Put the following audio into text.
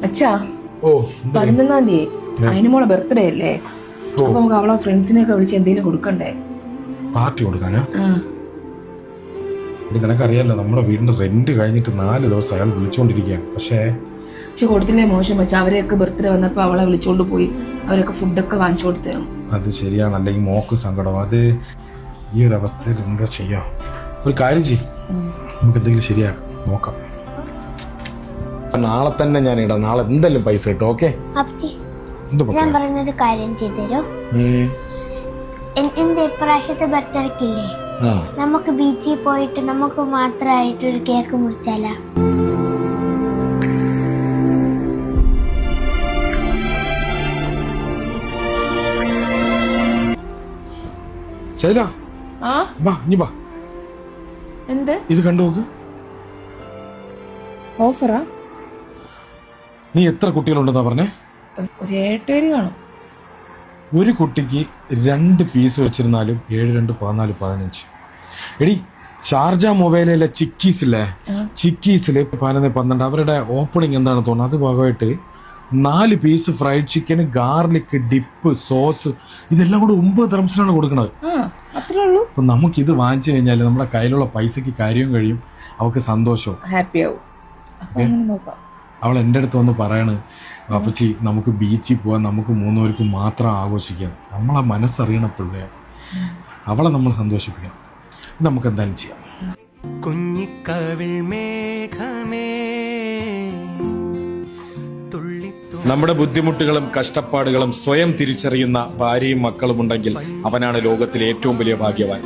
അച്ഛാ ഓ 11-ാം തീയതി അതിനുമോളെ ബർത്ത്ഡേ അല്ലേ? അപ്പൊ നമുക്ക് അവളെ ഫ്രണ്ട്സിനെയൊക്കെ വിളിച്ച് എന്തെങ്കിലും കൊടുക്കണ്ടേ? പാർട്ടി കൊടുക്കാനാ? നിനക്കറിയാലോ നമ്മുടെ വീടിന്റെ റെന്റ് കഴിഞ്ഞിട്ട് 4 ദിവസം അയാൾ വിളിച്ചോണ്ടിരിക്കുകയാണ്. പക്ഷെ കൊടുത്തില്ലേ മോശം വെച്ചാ അവരെയൊക്കെ ബർത്ത്ഡേ വന്നപ്പോ അവളെ വിളിച്ചോണ്ട് പോയി അവരൊക്കെ ഫുഡൊക്കെ വാങ്ങിച്ചു കൊടുത്തതാണ്. അത് ശരിയാണ്. അല്ലെങ്കിൽ മോക്ക് സങ്കടം. അത് ഈ ഒരു അവസ്ഥയിൽ എന്താ ചെയ്യാ? ഒരു കാര്യം ചെയ്യും, നമുക്ക് എന്തെങ്കിലും ശരിയാക്കാം, നോക്കാം. നാളെ തന്നെ ഞാൻ ഇടാം. നാളെ എന്തായാലും പൈസ കിട്ടും. ഓക്കെ? ഞാൻ പറഞ്ഞൊരു കാര്യം ചെയ്തരോ? എന്റെ ഇപ്രാവശ്യത്തെ ബർത്ത്ഡേക്കില്ലേ, നമുക്ക് ബീച്ചിൽ പോയിട്ട് നമുക്ക് മാത്രമായിട്ട് ഒരു കേക്ക് മുറിച്ചാലാ? ശൈല, വാ. എന്ത് ഇത് കണ്ടു നോക്ക്. ഓഫറാ? നീ എത്ര കുട്ടികളുണ്ടെന്നാ പറഞ്ഞേ? ഒരു 8 പേര് കാണും. ഒരു കുട്ടിക്ക് 2 പീസ് വെച്ചിരുന്നാലും 7, 2, 14, 15. എടി, ഷാർജ മൊബൈലിലെ ചിക്കീസില്ലേ, ചിക്കീസില് 11, 12 അവരുടെ ഓപ്പണിംഗ് എന്താണ് തോന്നുന്നത്, അത് ഭാഗമായിട്ട് 4 piece fried chicken, garlic dip, sauce, ഇതെല്ലാം കൂടെ 9 ദിർഹംസിനാണ് കൊടുക്കുന്നത്. അത്രേ ഉള്ളൂ. അപ്പൊ നമുക്കിത് വാങ്ങിച്ചു കഴിഞ്ഞാൽ നമ്മുടെ കയ്യിലുള്ള പൈസക്ക് കാര്യവും കഴിയും, അവൾക്ക് സന്തോഷവും, ഹാപ്പി ആവും. നോക്കാം. അവൾ എൻ്റെ അടുത്ത് വന്ന് പറയാണ്, അപ്പച്ചി നമുക്ക് ബീച്ചിൽ പോകാൻ, നമുക്ക് 3 പേർക്കും മാത്രം ആഘോഷിക്കാം. നമ്മളെ മനസ്സറിയണ പിള്ളേ, അവളെ നമ്മൾ സന്തോഷിപ്പിക്കണം. നമുക്ക് എന്തായാലും ചെയ്യാം. നമ്മുടെ ബുദ്ധിമുട്ടുകളും കഷ്ടപ്പാടുകളും സ്വയം തിരിച്ചറിയുന്ന ഭാര്യയും മക്കളും ഉണ്ടെങ്കിൽ അവനാണ് ലോകത്തിലെ ഏറ്റവും വലിയ ഭാഗ്യവാൻ.